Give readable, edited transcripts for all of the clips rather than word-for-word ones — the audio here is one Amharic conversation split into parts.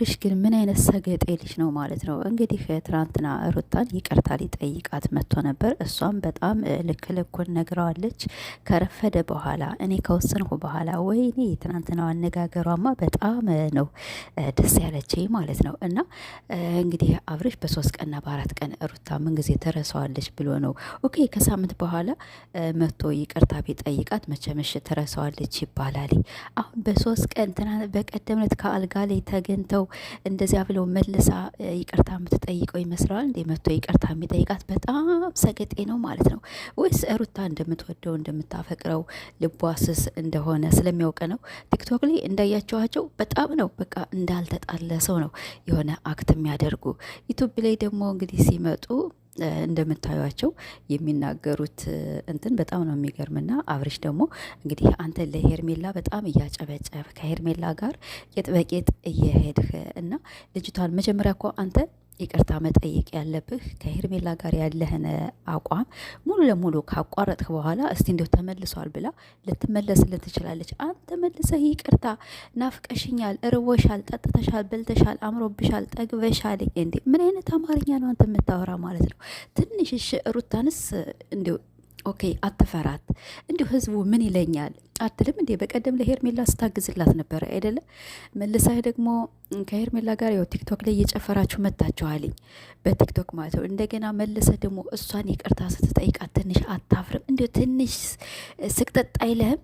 አብርሽ ግን ምን አይነት ሰገጤ ልጅ ነው ማለት ነው። እንግዲህ ትናንትና ሩታን ይቅርታ ሊጠይቃት መጥቶ ነበር። እሷም በጣም ልክ ልኩን ነግረዋለች። ከረፈደ በኋላ እኔ ከወሰንኩ በኋላ ወይኔ ትናንትናው አነጋገሯማ በጣም ነው ደስ ያለችኝ ማለት ነው። እና እንግዲህ አብርሽ በ3 ቀንና በ4 ቀን ሩታ ምን ጊዜ ትረሳዋለች ብሎ ነው ኦኬ። ከሳምንት በኋላ መጥቶ ይቅርታ ቢጠይቃት መቼምሽ ትረሳዋለች ይባላል። አሁን በ3 ቀን በቀደምነት ከአልጋ ላይ ተገኝተው እንደዚያ ብለው መልሳ ይቅርታ የምትጠይቀው ይመስለዋል እንዴ? መጥቶ ይቅርታ የሚጠይቃት በጣም ሰገጤ ነው ማለት ነው። ወይስ ሩታ እንደምትወደው እንደምታፈቅረው ልቧ ስስ እንደሆነ ስለሚያውቅ ነው? ቲክቶክ ላይ እንዳያቸዋቸው በጣም ነው በቃ እንዳልተጣለ ሰው ነው የሆነ አክት የሚያደርጉ። ዩቱብ ላይ ደግሞ እንግዲህ ሲመጡ እንደምታዩቸው የሚናገሩት እንትን በጣም ነው የሚገርምና አብርሽ ደግሞ እንግዲህ አንተ ለሄርሜላ በጣም እያጨበጨብ ከሄርሜላ ጋር ቄጥ በቄጥ እየሄድህ እና ልጅቷን መጀመሪያ እኮ አንተ ይቅርታ መጠየቅ ያለብህ ከሄርሜላ ጋር ያለህን አቋም ሙሉ ለሙሉ ካቋረጥክ በኋላ እስቲ እንዲሁ ተመልሷል ብላ ልትመለስልን ትችላለች። አንተ መልሰህ ይቅርታ ናፍቀሽኛል፣ እርቦሻል፣ ጠጥተሻል፣ በልተሻል፣ አምሮብሻል፣ ጠግበሻል። እንዴ ምን አይነት አማርኛ ነው አንተ የምታወራ ማለት ነው? ትንሽ ሩታንስ እንዲሁ ኦኬ አትፈራት። እንዲሁ ህዝቡ ምን ይለኛል አትልም እንዴ? በቀደም ለሄርሜላ ስታግዝላት ነበረ አይደለም? መልሳህ ደግሞ ከሄርሜላ ጋር ያው ቲክቶክ ላይ እየጨፈራችሁ መታችኋልኝ፣ በቲክቶክ ማለት ነው። እንደገና መልሰህ ደግሞ እሷን ይቅርታ ስትጠይቃት ትንሽ አታፍርም? እንዲሁ ትንሽ ስቅጠጥ አይለህም?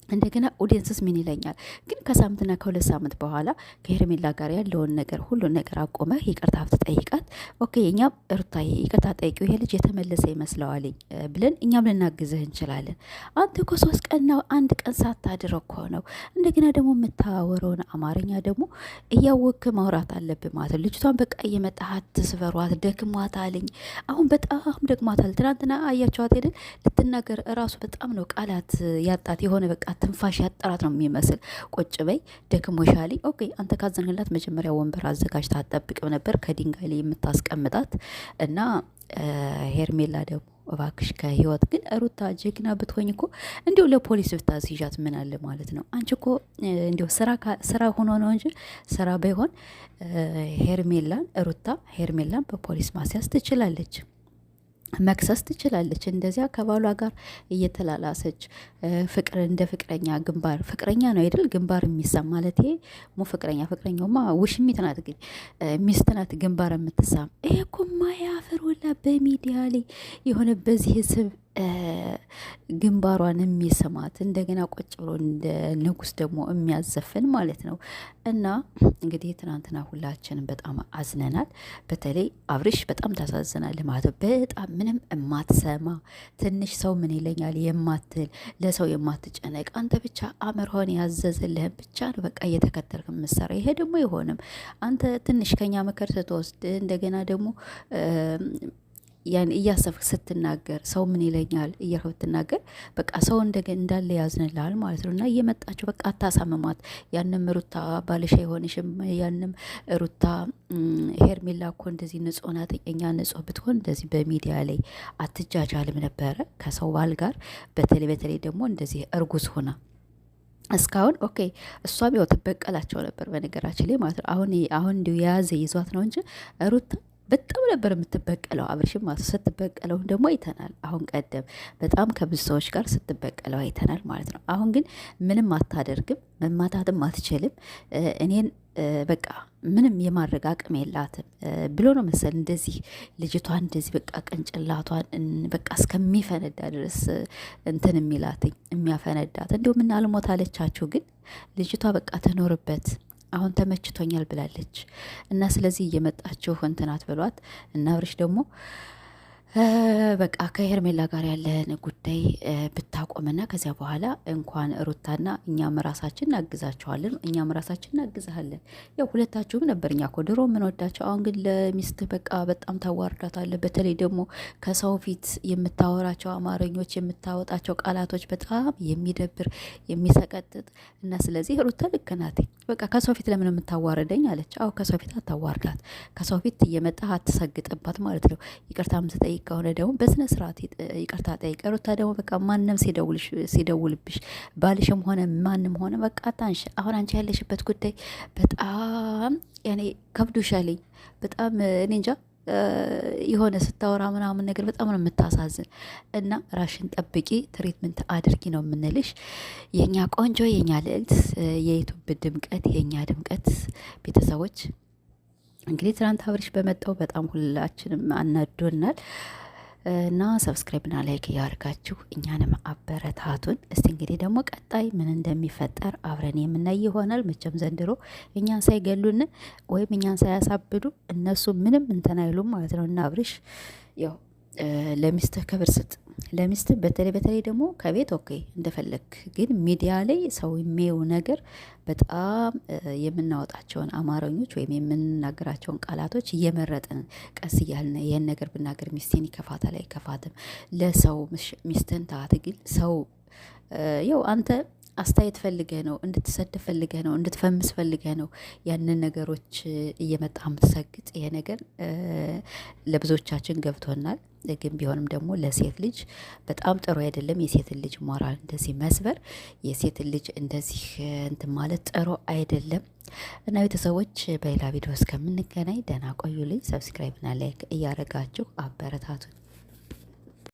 እንደገና ኦዲየንስስ ምን ይለኛል? ግን ከሳምንትና ከ2 ሳምንት በኋላ ከሄርሜላ ጋር ያለውን ነገር ሁሉን ነገር አቆመህ ይቅርታ ብትጠይቃት ኦኬ፣ እኛም ሩታዬ ይቅርታ ጠይቂው ይሄ ልጅ የተመለሰ ይመስለዋልኝ ብለን እኛም ልናግዝህ እንችላለን። አንተ እኮ 3 ቀንና 1 ቀን ሳታድር እኮ ነው። እንደገና ደግሞ የምታወረውን አማርኛ ደግሞ እያወክ ማውራት አለብህ ማለት ነው። ልጅቷን በቃ እየመጣህ አትስበሯት፣ ደክሟታልኝ። አሁን በጣም ደክሟታል። ትናንትና አያቸዋት አይደል? ልትናገር እራሱ በጣም ነው ቃላት ያጣት የሆነ በቃ ትንፋሽ ያጠራት ነው የሚመስል። ቁጭ በይ ደክሞሻል። ኦኬ አንተ ካዘንህላት መጀመሪያ ወንበር አዘጋጅታ አትጠብቅም ነበር ከድንጋይ ላይ የምታስቀምጣት እና ሄርሜላ ደግሞ እባክሽ ከህይወት ግን ሩታ ጀግና ብትሆኝ እኮ እንዲሁ ለፖሊስ ብታስይዣት ምን አለ ማለት ነው። አንቺ እኮ እንዲሁ ስራ ሆኖ ነው እንጂ ስራ ባይሆን ሄርሜላን በፖሊስ ማስያዝ ትችላለች፣ መክሰስ ትችላለች። እንደዚያ ከባሏ ጋር እየተላላሰች ፍቅር እንደ ፍቅረኛ ግንባር ፍቅረኛ ነው አይደል? ግንባር የሚሳም ማለት ይሄ ፍቅረኛውማ ውሽሚት ናት፣ ግን ሚስት ናት ግንባር የምትሳም። ይሄ እኮ ማያፍር ወላ በሚዲያ ላይ የሆነ በዚህ ህዝብ ግንባሯን የሚስማት እንደገና ቁጭ ብሎ እንደ ንጉስ ደግሞ የሚያዘፍን ማለት ነው። እና እንግዲህ ትናንትና ሁላችንም በጣም አዝነናል። በተለይ አብርሽ በጣም ታሳዝናል ማለት ነው። በጣም ምንም የማትሰማ ትንሽ ሰው ምን ይለኛል የማትል ለሰው የማትጨነቅ አንተ ብቻ አእምሮህን ያዘዘልህን ብቻ ነው በቃ እየተከተልክ የምትሰራ። ይሄ ደግሞ አይሆንም። አንተ ትንሽ ከኛ ምክር ስትወስድ እንደገና ደግሞ ያን እያሰብክ ስትናገር ሰው ምን ይለኛል እያልክ ብትናገር በቃ ሰው እንዳለ ያዝንልሃል ማለት ነው። እና እየመጣችሁ በቃ አታሳምሟት። ያንም ሩታ ባልሽ አይሆንሽም፣ ያንም ሩታ ሄርሜላ እኮ እንደዚህ ንጹህ ናት፣ እኛ ንጹህ ብትሆን እንደዚህ በሚዲያ ላይ አትጃጃልም ነበረ ከሰው ባል ጋር። በተለይ ደግሞ እንደዚህ እርጉዝ ሆና እስካሁን ኦኬ እሷም ያው ትበቀላቸው ነበር በነገራችን ላይ ማለት ነው። አሁን እንዲሁ የያዘ ይዟት ነው እንጂ ሩታ በጣም ነበር የምትበቀለው አብርሽም ማለት ስትበቀለው ደግሞ አይተናል። አሁን ቀደም በጣም ከብዙ ሰዎች ጋር ስትበቀለው አይተናል ማለት ነው። አሁን ግን ምንም አታደርግም፣ መማታትም አትችልም። እኔን በቃ ምንም የማድረግ አቅም የላትም ብሎ ነው መሰል እንደዚህ ልጅቷን እንደዚህ በቃ ቅንጭላቷን በቃ እስከሚፈነዳ ድረስ እንትን የሚያፈነዳት እንዲሁ ምን አልሞት አለቻችሁ። ግን ልጅቷ በቃ ተኖርበት አሁን ተመችቶኛል ብላለች። እና ስለዚህ እየመጣችሁ እንትናት ብሏት እና አብርሽ ደግሞ በቃ ከሄርሜላ ጋር ያለን ጉዳይ ብታቆምና ከዚያ በኋላ እንኳን ሩታና እኛም ራሳችን እናግዛችኋለን፣ እኛም ራሳችን እናግዛለን። ያው ሁለታችሁም ነበር እኛ እኮ ድሮ ምን ወዳቸው። አሁን ግን ለሚስት በቃ በጣም ታዋርዳታለህ። በተለይ ደግሞ ከሰው ፊት የምታወራቸው አማርኞች የምታወጣቸው ቃላቶች በጣም የሚደብር የሚሰቀጥጥ እና ስለዚህ ሩታ ልክ ናት። በቃ ከሰው ፊት ለምን የምታዋርደኝ አለች። አዎ ከሰው ፊት አታዋርዳት፣ ከሰው ፊት እየመጣ አትሰግጥባት ማለት ነው። ይቅርታ ምትጠይቅ ከሆነ ደግሞ በስነ ስርዓት ይቅርታ ጠይቅ። ሩታ ደግሞ በቃ ማንም ሲደውልብሽ ባልሽም ሆነ ማንም ሆነ በቃ አታንሽ። አሁን አንቺ ያለሽበት ጉዳይ በጣም ያኔ ከብዶሻለኝ በጣም እኔ እንጃ የሆነ ስታወራ ምናምን ነገር በጣም ነው የምታሳዝን። እና ራሽን ጠብቂ፣ ትሪትመንት አድርጊ ነው የምንልሽ የኛ ቆንጆ፣ የኛ ልዕልት፣ የዩቱብ ድምቀት፣ የኛ ድምቀት ቤተሰቦች። እንግዲህ ትናንት አብርሽ በመጣው በጣም ሁላችንም አናዶናል። እና ሰብስክራይብና ላይክ እያደርጋችሁ እኛንም አበረታቱን። እስቲ እንግዲህ ደግሞ ቀጣይ ምን እንደሚፈጠር አብረን የምናይ ይሆናል። መቼም ዘንድሮ እኛን ሳይገሉን ወይም እኛን ሳያሳብዱ እነሱ ምንም እንትን አይሉም ማለት ነው። እና አብርሽ ያው ለሚስትህ ክብር ስጥ። ለሚስትህ በተለይ ደግሞ ከቤት ኦኬ እንደፈለግ፣ ግን ሚዲያ ላይ ሰው የሚየው ነገር በጣም የምናወጣቸውን አማርኞች ወይም የምንናገራቸውን ቃላቶች እየመረጥን ቀስ እያልን ይህን ነገር ብናገር ሚስቴን ይከፋታል አይከፋትም፣ ለሰው ሚስትን ታትግል ሰው ያው አንተ አስተያየት ፈልገ ነው፣ እንድትሰድ ፈልገ ነው፣ እንድትፈምስ ፈልገ ነው ያንን ነገሮች እየመጣ ምትሰግጥ። ይሄ ነገር ለብዙዎቻችን ገብቶናል። ግን ቢሆንም ደግሞ ለሴት ልጅ በጣም ጥሩ አይደለም። የሴትን ልጅ ሞራል እንደዚህ መስበር፣ የሴትን ልጅ እንደዚህ እንትን ማለት ጥሩ አይደለም። እና ቤተሰቦች በሌላ ቪዲዮ እስከምንገናኝ ደህና ቆዩልኝ። ሰብስክራይብ እና ላይክ እያደረጋችሁ አበረታቱን።